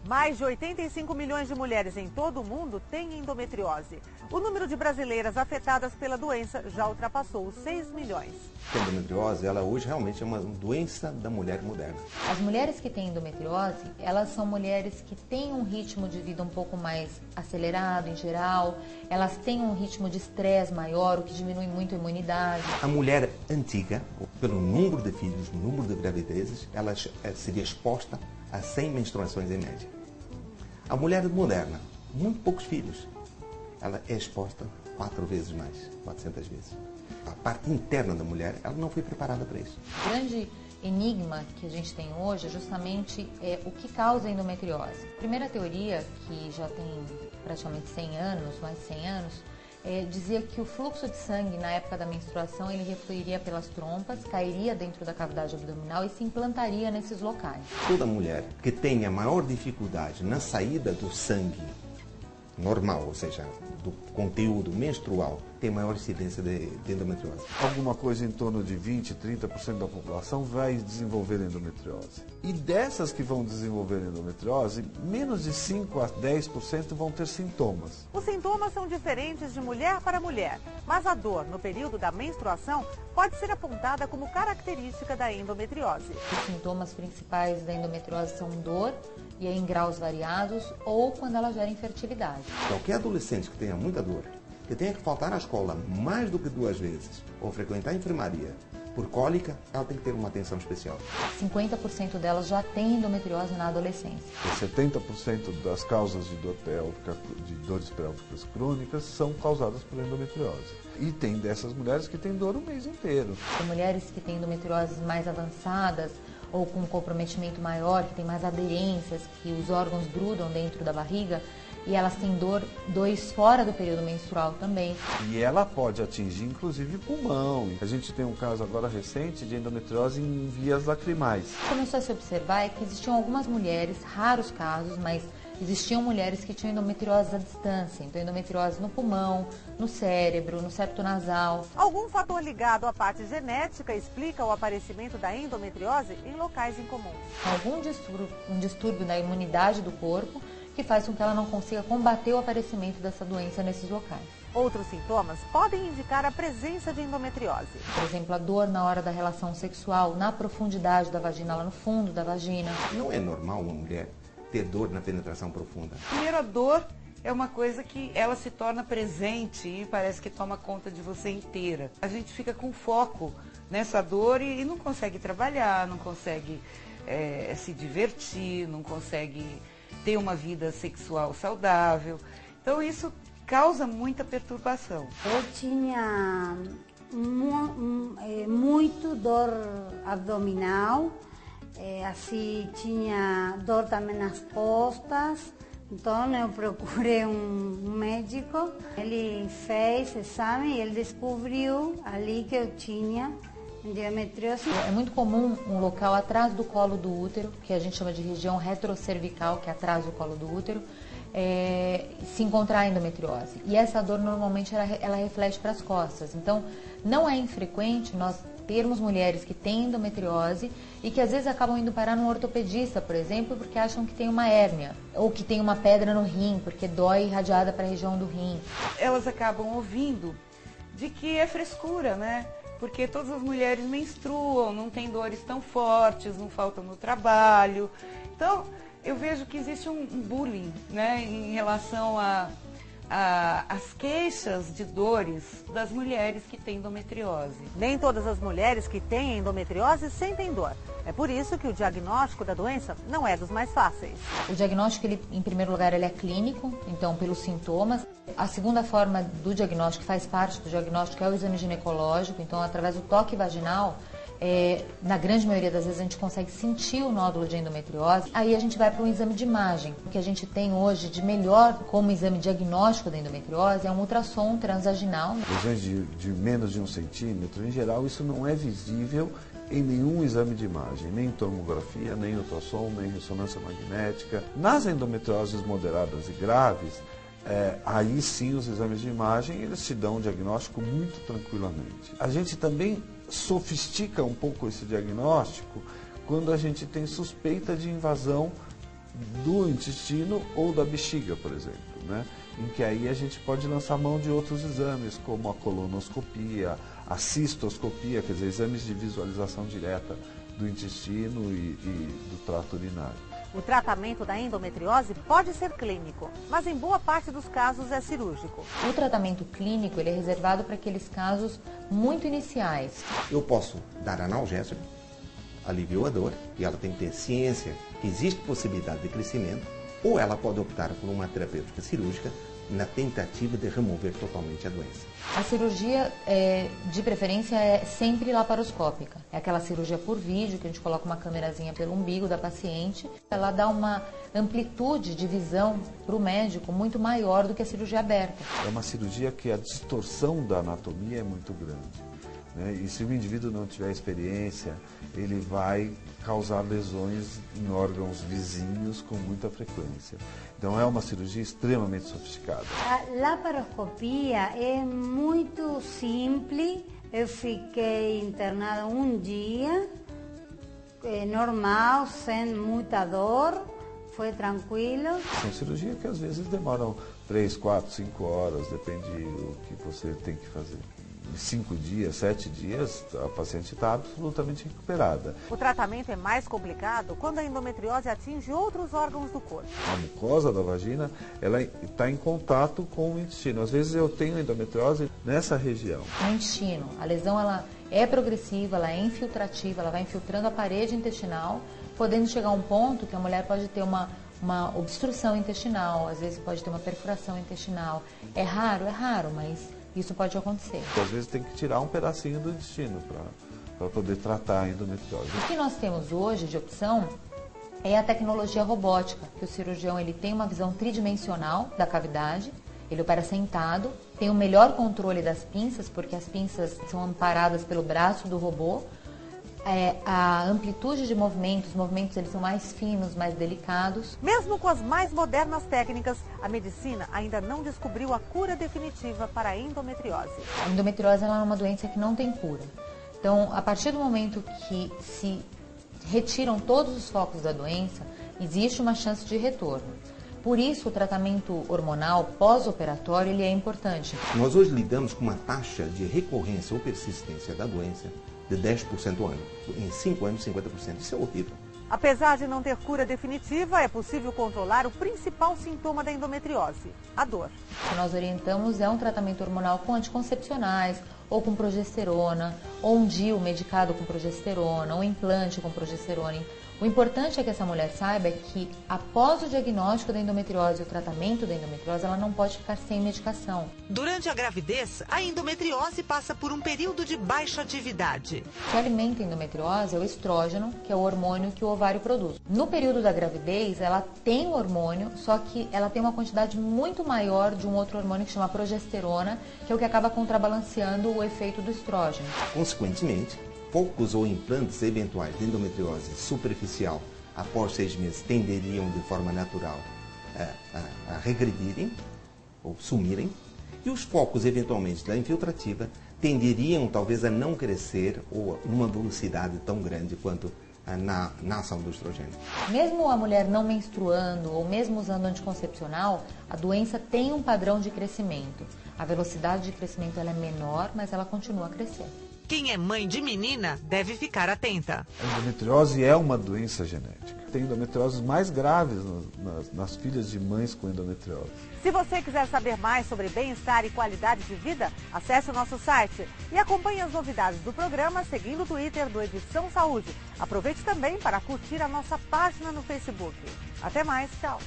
Mais de 85 milhões de mulheres em todo o mundo têm endometriose. O número de brasileiras afetadas pela doença já ultrapassou os 6 milhões. A endometriose, ela hoje realmente é uma doença da mulher moderna. As mulheres que têm endometriose, elas são mulheres que têm um ritmo de vida um pouco mais acelerado em geral, elas têm um ritmo de estresse maior, o que diminui muito a imunidade. A mulher antiga, pelo número de filhos, número de gravidezes, ela seria exposta a 100 menstruações em média. A mulher moderna, muito poucos filhos, ela é exposta 4 vezes mais, 400 vezes. A parte interna da mulher, ela não foi preparada para isso. O grande enigma que a gente tem hoje é justamente o que causa a endometriose. A primeira teoria, que já tem praticamente 100 anos, mais de 100 anos, dizia que o fluxo de sangue na época da menstruação ele refluiria pelas trompas, cairia dentro da cavidade abdominal e se implantaria nesses locais. Toda mulher que tenha maior dificuldade na saída do sangue normal, ou seja, do conteúdo menstrual, tem maior incidência de endometriose. Alguma coisa em torno de 20, 30% da população vai desenvolver endometriose. E dessas que vão desenvolver endometriose, menos de 5 a 10% vão ter sintomas. Os sintomas são diferentes de mulher para mulher, mas a dor no período da menstruação pode ser apontada como característica da endometriose. Os sintomas principais da endometriose são dor, e em graus variados, ou quando ela gera infertilidade. Qualquer adolescente que tenha muita dor, que tenha que faltar à escola mais do que 2 vezes, ou frequentar a enfermaria por cólica, ela tem que ter uma atenção especial. 50% delas já têm endometriose na adolescência. 70% das causas de dor pélvica, de dores pélvicas crônicas, são causadas por endometriose. E tem dessas mulheres que têm dor o mês inteiro. Tem mulheres que têm endometrioses mais avançadas, ou com um comprometimento maior, que tem mais aderências, que os órgãos grudam dentro da barriga, e elas têm dores fora do período menstrual também. E ela pode atingir, inclusive, pulmão. A gente tem um caso agora recente de endometriose em vias lacrimais. Começou a se observar que existiam algumas mulheres, raros casos, mas existiam mulheres que tinham endometriose à distância. Então, endometriose no pulmão, no cérebro, no septo nasal. Algum fator ligado à parte genética explica o aparecimento da endometriose em locais incomuns. Algum distúrbio na imunidade do corpo que faz com que ela não consiga combater o aparecimento dessa doença nesses locais. Outros sintomas podem indicar a presença de endometriose. Por exemplo, a dor na hora da relação sexual, na profundidade da vagina, lá no fundo da vagina. Não é normal uma mulher ter dor na penetração profunda. Primeiro, a dor é uma coisa que ela se torna presente e parece que toma conta de você inteira. A gente fica com foco nessa dor e não consegue trabalhar, não consegue se divertir, não consegue ter uma vida sexual saudável. Então, isso causa muita perturbação. Eu tinha muito dor abdominal, assim, tinha dor também nas costas, então eu procurei um médico, ele fez exame e ele descobriu ali que eu tinha endometriose. É muito comum um local atrás do colo do útero, que a gente chama de região retrocervical, que é atrás do colo do útero, se encontrar endometriose. E essa dor normalmente ela reflete para as costas. Então, não é infrequente nós termos mulheres que têm endometriose e que às vezes acabam indo parar num ortopedista, por exemplo, porque acham que tem uma hérnia ou que tem uma pedra no rim, porque dói irradiada para a região do rim. Elas acabam ouvindo de que é frescura, né? Porque todas as mulheres menstruam, não têm dores tão fortes, não faltam no trabalho. Então, eu vejo que existe um bullying, né, em relação às queixas de dores das mulheres que têm endometriose. Nem todas as mulheres que têm endometriose sentem dor. É por isso que o diagnóstico da doença não é dos mais fáceis. O diagnóstico, em primeiro lugar, ele é clínico, então pelos sintomas. A segunda forma do diagnóstico, que faz parte do diagnóstico, é o exame ginecológico, então através do toque vaginal, na grande maioria das vezes a gente consegue sentir o nódulo de endometriose. Aí a gente vai para um exame de imagem. O que a gente tem hoje de melhor como exame diagnóstico da endometriose é um ultrassom transvaginal. Lesões de menos de 1 centímetro, em geral, isso não é visível em nenhum exame de imagem, nem tomografia, nem ultrassom, nem ressonância magnética. Nas endometrioses moderadas e graves, aí sim os exames de imagem eles te dão um diagnóstico muito tranquilamente. A gente também sofistica um pouco esse diagnóstico quando a gente tem suspeita de invasão do intestino ou da bexiga, por exemplo, né? Em que aí a gente pode lançar mão de outros exames, como a colonoscopia, a cistoscopia, quer dizer, exames de visualização direta do intestino e do trato urinário. O tratamento da endometriose pode ser clínico, mas em boa parte dos casos é cirúrgico. O tratamento clínico ele é reservado para aqueles casos muito iniciais. Eu posso dar analgésico, alivio a dor, e ela tem que ter ciência que existe possibilidade de crescimento, ou ela pode optar por uma terapêutica cirúrgica na tentativa de remover totalmente a doença. A cirurgia, de preferência, é sempre laparoscópica. É aquela cirurgia por vídeo, que a gente coloca uma câmerazinha pelo umbigo da paciente. Ela dá uma amplitude de visão para o médico muito maior do que a cirurgia aberta. É uma cirurgia que a distorção da anatomia é muito grande, né? E se o indivíduo não tiver experiência, ele vai causar lesões em órgãos vizinhos com muita frequência. Então é uma cirurgia extremamente sofisticada. A laparoscopia é muito simples. Eu fiquei internada um dia, normal, sem muita dor, foi tranquilo. São cirurgias que às vezes demoram 3, 4, 5 horas, depende do que você tem que fazer. Em 5 dias, 7 dias, a paciente está absolutamente recuperada. O tratamento é mais complicado quando a endometriose atinge outros órgãos do corpo. A mucosa da vagina, ela está em contato com o intestino. Às vezes eu tenho endometriose nessa região. No intestino, a lesão ela é progressiva, ela é infiltrativa, ela vai infiltrando a parede intestinal, podendo chegar a um ponto que a mulher pode ter uma obstrução intestinal, às vezes pode ter uma perfuração intestinal. É raro, mas isso pode acontecer. Às vezes tem que tirar um pedacinho do intestino para poder tratar a endometriose. O que nós temos hoje de opção é a tecnologia robótica, que o cirurgião ele tem uma visão tridimensional da cavidade, ele opera sentado, tem o melhor controle das pinças, porque as pinças são amparadas pelo braço do robô. A amplitude de movimentos, os movimentos eles são mais finos, mais delicados. Mesmo com as mais modernas técnicas, a medicina ainda não descobriu a cura definitiva para a endometriose. A endometriose ela é uma doença que não tem cura. Então, a partir do momento que se retiram todos os focos da doença, existe uma chance de retorno. Por isso, o tratamento hormonal pós-operatório ele é importante. Nós hoje lidamos com uma taxa de recorrência ou persistência da doença de 10% ao ano. Em 5 anos, 50%. Isso é horrível. Apesar de não ter cura definitiva, é possível controlar o principal sintoma da endometriose, a dor. O que nós orientamos é um tratamento hormonal com anticoncepcionais, ou com progesterona, ou um DIU medicado com progesterona, ou implante com progesterona. O importante é que essa mulher saiba que após o diagnóstico da endometriose e o tratamento da endometriose, ela não pode ficar sem medicação. Durante a gravidez, a endometriose passa por um período de baixa atividade. O que alimenta a endometriose é o estrógeno, que é o hormônio que o ovário produz. No período da gravidez, ela tem o hormônio, só que ela tem uma quantidade muito maior de um outro hormônio que chama progesterona, que é o que acaba contrabalanceando o efeito do estrógeno. Consequentemente, focos ou implantes eventuais de endometriose superficial após 6 meses tenderiam de forma natural a regredirem ou sumirem, e os focos eventualmente da infiltrativa tenderiam talvez a não crescer ou numa velocidade tão grande quanto na ação do estrogênio. Mesmo a mulher não menstruando ou mesmo usando anticoncepcional, a doença tem um padrão de crescimento. A velocidade de crescimento ela é menor, mas ela continua a crescer. Quem é mãe de menina deve ficar atenta. A endometriose é uma doença genética. Tem endometrioses mais graves nas filhas de mães com endometriose. Se você quiser saber mais sobre bem-estar e qualidade de vida, acesse o nosso site e acompanhe as novidades do programa seguindo o Twitter do Edição Saúde. Aproveite também para curtir a nossa página no Facebook. Até mais, tchau!